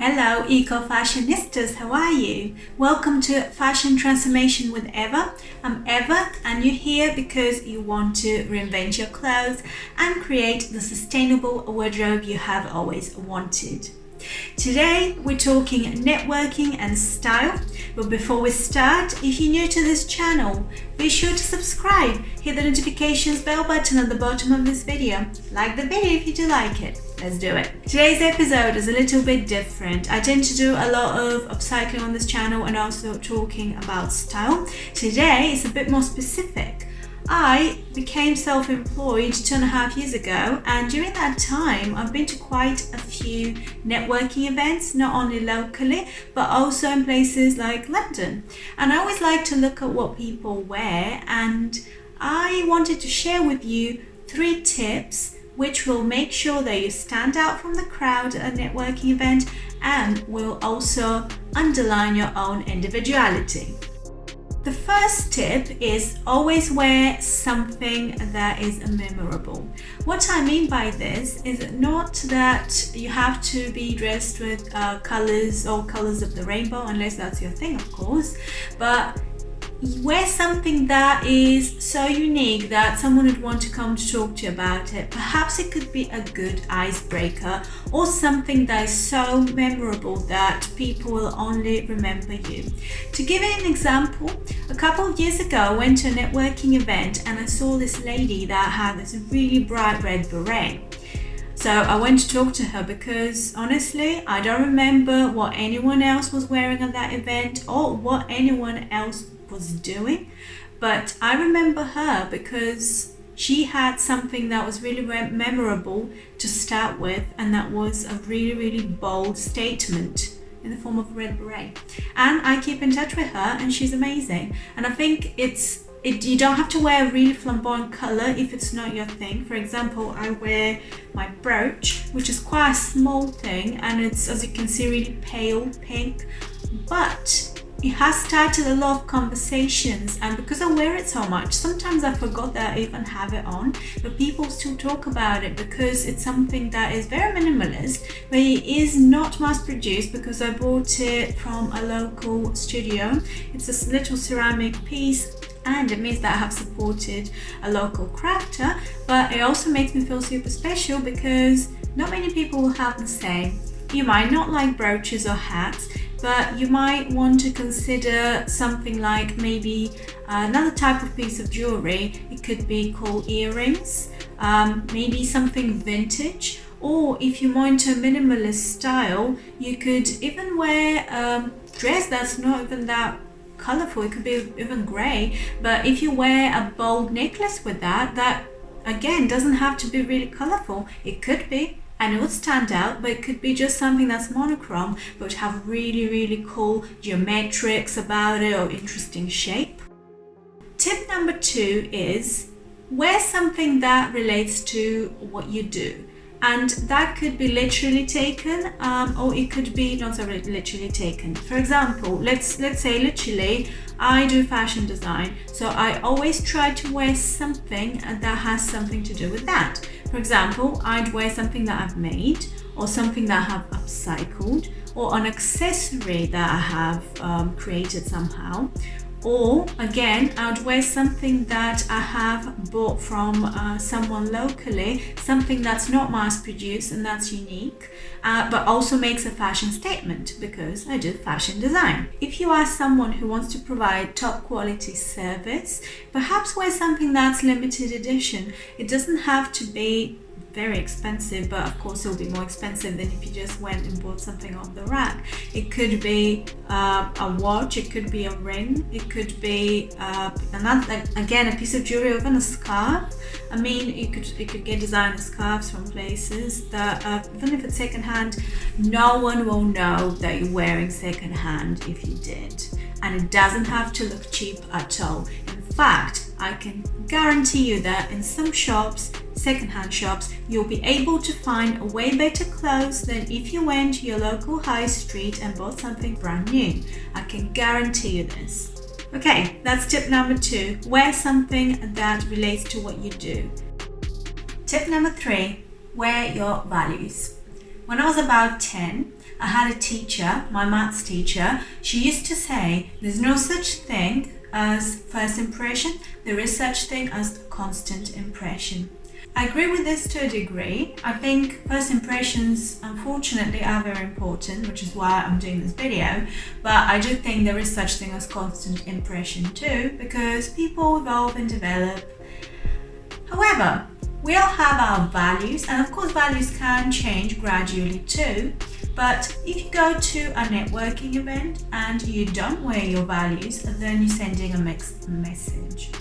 Hello eco-fashionistas, how are you? Welcome to Fashion Transformation with Eva. I'm Eva and you're here because you want to reinvent your clothes and create the sustainable wardrobe you have always wanted. Today we're talking networking and style, but before we start, if you're new to this channel, be sure to subscribe, hit the notifications bell button at the bottom of this video, like the video if you do like it. Let's do it. Today's episode is a little bit different. I tend to do a lot of upcycling on this channel and also talking about style. Today is a bit more specific. I became self-employed 2.5 years ago, and during that time I've been to quite a few networking events, not only locally but also in places like London, and I always like to look at what people wear, and I wanted to share with you 3 tips which will make sure that you stand out from the crowd at a networking event and will also underline your own individuality. The first tip is always wear something that is memorable. What I mean by this is not that you have to be dressed with colors of the rainbow, unless that's your thing, of course, but wear something that is so unique that someone would want to come to talk to you about it. Perhaps it could be a good icebreaker or something that is so memorable that people will only remember you. To give you an example, a couple of years ago I went to a networking event and I saw this lady that had this really bright red beret. So I went to talk to her because honestly I don't remember what anyone else was wearing at that event or what anyone else was doing, but I remember her because she had something that was really memorable to start with, and that was a really bold statement in the form of a red beret. And I keep in touch with her and she's amazing, and I think you don't have to wear a really flamboyant color if it's not your thing. For example, I wear my brooch, which is quite a small thing, and it's, as you can see, really pale pink, but it has started a lot of conversations, and because I wear it so much, sometimes I forgot that I even have it on, but people still talk about it because it's something that is very minimalist, but it is not mass produced because I bought it from a local studio. It's a little ceramic piece, and it means that I have supported a local crafter, but it also makes me feel super special because not many people will have the same. You might not like brooches or hats, but you might want to consider something like maybe another type of piece of jewelry. It could be called earrings, maybe something vintage, or if you're more into a minimalist style, you could even wear a dress that's not even that colorful. It could be even gray, but if you wear a bold necklace with that again doesn't have to be really colorful. It could be, and it would stand out, but it could be just something that's monochrome but have really cool geometrics about it or interesting shape. Tip number 2 is wear something that relates to what you do, and that could be literally taken or it could be not so literally taken. For example, let's say literally I do fashion design, so I always try to wear something that has something to do with that. For example, I'd wear something that I've made, or something that I have upcycled, or an accessory that I have created somehow. Or again, I would wear something that I have bought from someone locally, something that's not mass produced and that's unique, but also makes a fashion statement because I do fashion design. If you are someone who wants to provide top quality service, perhaps wear something that's limited edition. It doesn't have to be very expensive, but of course it'll be more expensive than if you just went and bought something off the rack. It could be a watch, it could be a ring, it could be again a piece of jewelry, or even a scarf. I mean, you could get designer scarves from places that even if it's secondhand, no one will know that you're wearing secondhand if you did, and it doesn't have to look cheap at all. In fact, I can guarantee you that in some shops, secondhand shops, you'll be able to find way better clothes than if you went to your local high street and bought something brand new. I can guarantee you this. Okay, that's tip number 2. Wear something that relates to what you do. Tip number 3, wear your values. When I was about 10, I had a teacher, my maths teacher, she used to say, there's no such thing as first impression, there is such thing as constant impression. I agree with this to a degree. I think first impressions, unfortunately, are very important, which is why I'm doing this video. But I do think there is such thing as constant impression too, because people evolve and develop. However, we all have our values, and of course values can change gradually too. But if you go to a networking event and you don't wear your values, then you're sending a mixed message.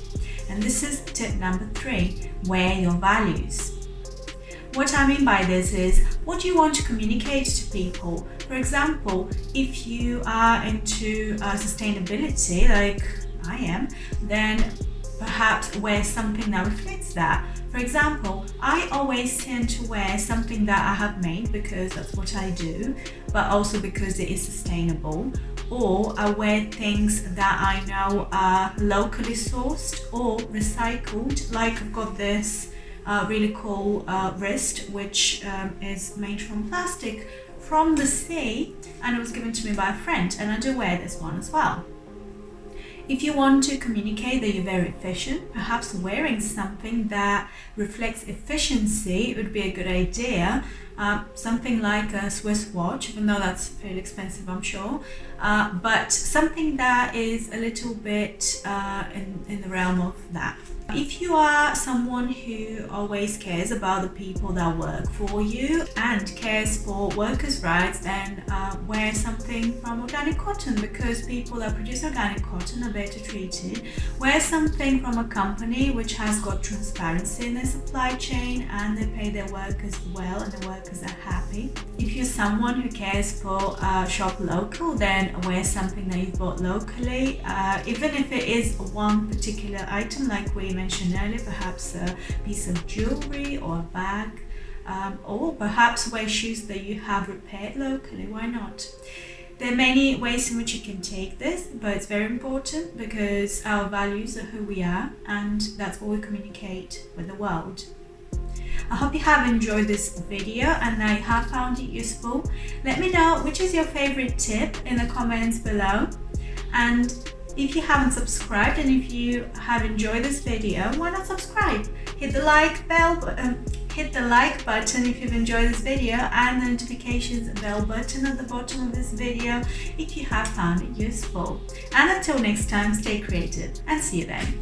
And this is tip number 3, wear your values. What I mean by this is, what do you want to communicate to people? For example, if you are into sustainability, like I am, then perhaps wear something that reflects that. For example, I always tend to wear something that I have made because that's what I do, but also because it is sustainable. Or I wear things that I know are locally sourced or recycled. Like I've got this really cool wrist, which is made from plastic from the sea, and it was given to me by a friend, and I do wear this one as well. If you want to communicate that you're very efficient, perhaps wearing something that reflects efficiency would be a good idea. Something like a Swiss watch, even though that's fairly expensive, I'm sure, but something that is a little bit in the realm of that. If you are someone who always cares about the people that work for you and cares for workers' rights, then wear something from organic cotton, because people that produce organic cotton are better treated. Wear something from a company which has got transparency in their supply chain and they pay their workers well and the workers are happy. If you're someone who cares for shop local, then wear something that you've bought locally, even if it is one particular item like we mentioned earlier, perhaps a piece of jewelry or a bag, or perhaps wear shoes that you have repaired locally. Why not? There are many ways in which you can take this, but it's very important because our values are who we are, and that's what we communicate with the world. I hope you have enjoyed this video and that you have found it useful. Let me know which is your favorite tip in the comments below. And if you haven't subscribed and if you have enjoyed this video, why not subscribe? Hit the like button if you've enjoyed this video, and the notifications bell button at the bottom of this video if you have found it useful. And until next time, stay creative and see you then.